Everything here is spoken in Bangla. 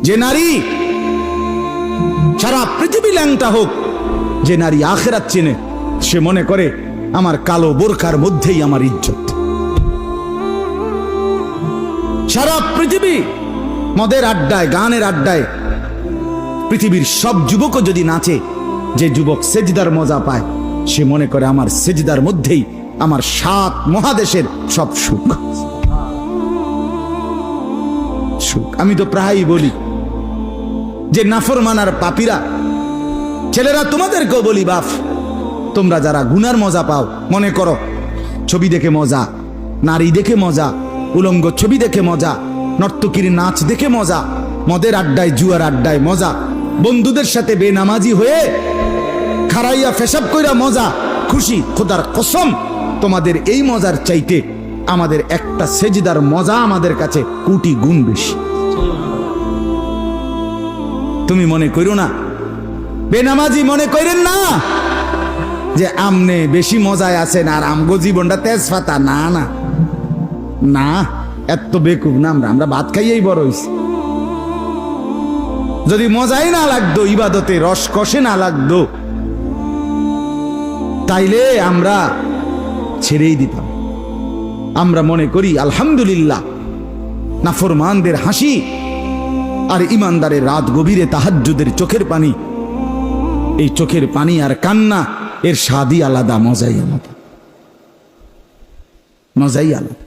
যে নারী সারা পৃথিবী ল্যাংটা হোক, যে নারী আখিরাত চেনে, সে মনে করে আমার কালো বোরকার মধ্যেই আমার ইজ্জত। সারা পৃথিবী মদের আড্ডায়, গানের আড্ডায় পৃথিবীর সব যুবকও যদি নাচে, যে যুবক সেজদার মজা পায়, সে মনে করে আমার সেজদার মধ্যেই আমার 7 মহাদেশের সব সুখ। আমি তো প্রায়ই বলি যে নাফরমানার পাপীরা, ছেলেরা তোমাদেরকেও বলি, বাপ তোমরা যারা গুনার মজা পাও, মনে করো ছবি দেখে মজা, নারী দেখে মজা, উলঙ্গ ছবি দেখে মজা, নর্তকীর নাচ দেখে মজা, মদের আড্ডায় জুয়ার আড্ডায় মজা, বন্ধুদের সাথে বেনামাজি হয়ে খারাইয়া ফেসাব কইরা মজা, খুশি। খোদার কসম, তোমাদের এই মজার চাইতে আমাদের একটা সেজদার মজা আমাদের কাছে কোটি গুণ বেশি। তুমি মনে করো না, বেনামাজি মনে করেন না যে আমনে বেশি মজায় আছেন আর আমগো জীবনটা তেজপাতা। না না না, এত বেকুব না আমরা ভাত খাইয়েই বড় হইছি। যদি মজাই না লাগতো, ইবাদতে রস কষে না লাগতো, তাইলে আমরা ছেড়েই দিতাম। আমরা মনে করি আলহামদুলিল্লাহ, নাফরমানদের হাসি আর ইমানদারের রাত গভীরে তাহাজ্জুদের চোখের পানি, এই চোখের পানি আর কান্না, এর স্বাদই আলাদা, মজাই আলাদা, মজাই আলাদা।